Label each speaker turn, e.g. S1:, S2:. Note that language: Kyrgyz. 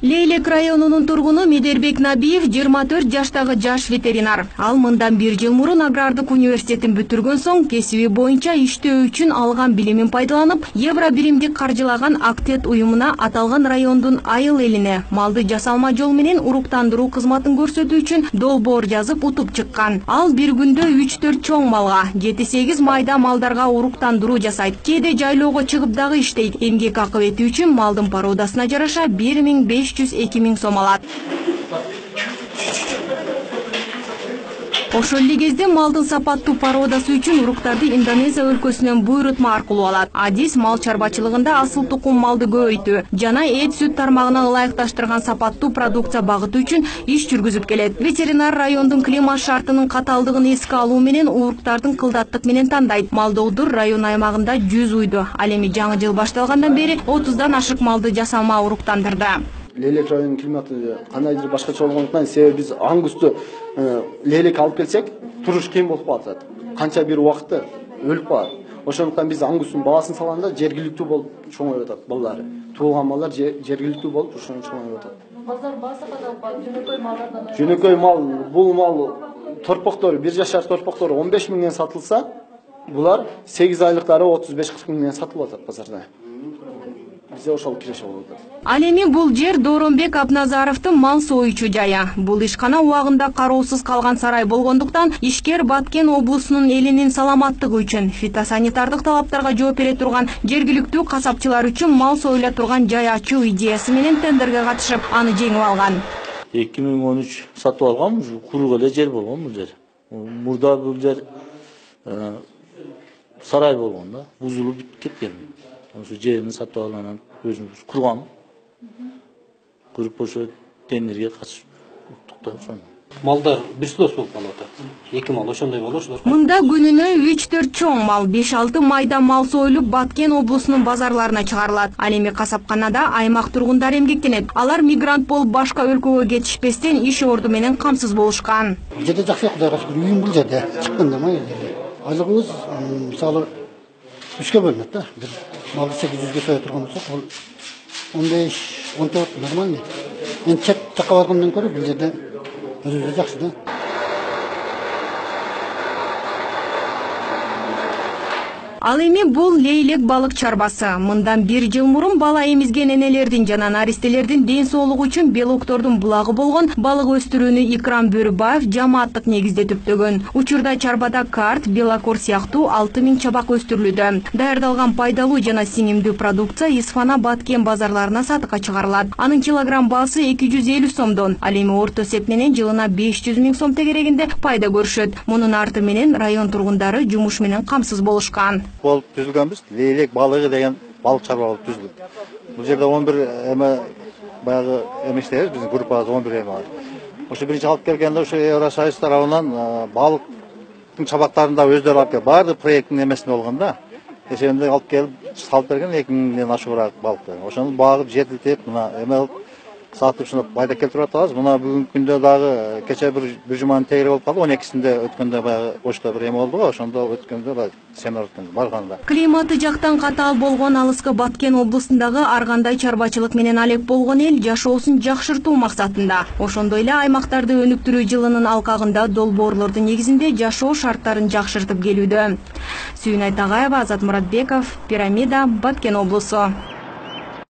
S1: Лейлек районунун тургуну Медербек Набиев 24 жаштагы жаш ветеринар. Ал мындан 1 жыл мурун агрардык университетин бүтүргөн соң кесиби боюнча иштөө үчүн алган билимин пайдаланып, евро биримдик каржылаган Актет уюмуна аталган райондун айыл элине малды жасалма жол менен уруктандыруу кызматын көрсөтүү үчүн долбоор жазып утуп чыккан. Ал бир күндө 3-4 чоң малга, 7-8 майда малдарга уруктандыруу жасайт. Кээде жайлоого чыгып дагы иштейт. Эмгек акыбети үчүн малдын породасына жараша 1500-2000 сом алат. Ошол эле кезде малдын сапаттуу породасы үчүн уруктарды Индонезия өлкөсүнөн буйрутма аркылуу алат. Адис мал чарбачылыгында асыл тукум малды көбөйтүү жана эт сүт тармагына ылайыкташтырган сапаттуу продукция багыты үчүн иш жүргүзүп келет. Ветеринар райондун климат шартынын катаалдыгын эске алуу менен уруктардын кылдаттык менен тандайт. Малдоодур район аймагында 100 уйду. Ал эми жаңы жыл башталгандан бери 30дан ашык малды жасалма уруктандырды.
S2: Лейлек районунун климаты кандайдыр башкача болгондуктан, себеби биз аңгусту лейлек алып келсек, туруш кийин болуп калат. Канча бир убакытта өлүп калат. Ошондуктан биз аңгустун баасын салганда жергиликтүү болуп чоңоюп атат балдары. Туулган балдар жергиликтүү болуп ошону чоңоюп атат.
S3: Базар баасы кандай? Жөнөкөй малдардан.
S2: Жөнөкөй мал, бул мал торпоктору 1 жашар торпоктору 15 миңден сатылса, булар 8 айлыктары 35-40 миңден сатылып атат базарда. Бизе ошол киреше болуп атат.
S1: Ал эми бул жер Дооронбек Абназаровдун мал союучу жайы. Бул ишкана убагында кароосуз калган сарай болгондуктан ишкер Баткен облусунун элинин саламаттыгы үчүн фитосанитардык талаптарга жооп бере турган жергиликтүү касапчылар үчүн мал союла турган жай ачуу идеясы менен тендерге катышып, аны жеңип алган.
S4: 2013 сатып алгам, курук эле жер болгон бул жер. Мурда бул жер сарай болгон да, бузулуп кеткен. Ошо жерин сатып алгандан өзүбүз кургам. Куруп ошо тендерге катышып уктук да.
S5: Малдар бир слос болуп калып атат. 2 мал ошондой болушулар.
S1: Мында күнүнө 3-4 чоң мал, 5-6 майда мал союлуп Баткен облусунун базарларына чыгарылат. Ал эми касапканада аймак тургундары эмгектенет. Алар мигрант болуп башка өлкөгө кетишпестен иш орду менен камсыз болушкан.
S6: Жерде жакшы, Кудайга шүгүр, үйүм бул жерде. Чыкканда май жерде. Айлыгыбыз мисалы 3-кө бөлүнөт да. Бир малды 800-ге сая турган болсок, бул 15-14 нормально. Эми чет жакка баргандан көрө бул жерде өзүбүзгө жакшы да.
S1: Ал эми бул лейлек балык чарбасы. Мындан 1 жыл мурун бала эмизген энелердин жана наристелердин ден соолугу үчүн белоктордун булагы болгон балык өстүрүүнү Икрам Бөрүбаев жамааттык негизде түптөгөн. Учурда чарбада карт, белокор сыяктуу 6000 чабак өстүрүлүүдө. Даярдалган пайдалуу жана сиңимдүү продукция Исфана Баткен базарларына сатыкка чыгарылат. Анын килограмм баасы 250 сомдон. Ал эми орто эсеп менен жылына 500 000 сом тегерегинде пайда көрүшөт. Мунун арты менен район тургундары жумуш менен камсыз болушкан.
S7: Болуп түзүлгөнбүз. Лейлек балыгы деген балык чарба болуп түзүлдүк. Бул жерде 11 баягы эмештебиз, биздин группабыз 11 эме бар. Ошо биринчи алып келгенде ошо Евросоюз тарабынан балыктын чабактарын да өздөрү алып келип, баардык проекттин эмесинде болгон да. Эсебинде алып келип салып берген 2000ден ашуураак балыкты. Ошону багып, жетилтип, мына эме сатып ушуну пайда келтирип атабыз. Мына бүгүнкү күндө дагы кече бир жуманын тегери болуп калды. 12-синде өткөндө баягы ошто бир эме болду го, ошондо өткөндө баягы семинар өткөн барганда.
S1: Климаты жактан катаал болгон алыскы Баткен облусундагы ар кандай чарбачылык менен алек болгон эл жашоосун жакшыртуу максатында, ошондой эле аймактарды өнүктүрүү жылынын алкагында долбоорлордун негизинде жашоо шарттарын жакшыртып келүүдө. Сүйүнай Тагаева, Азат Муратбеков, Пирамида, Баткен облусу.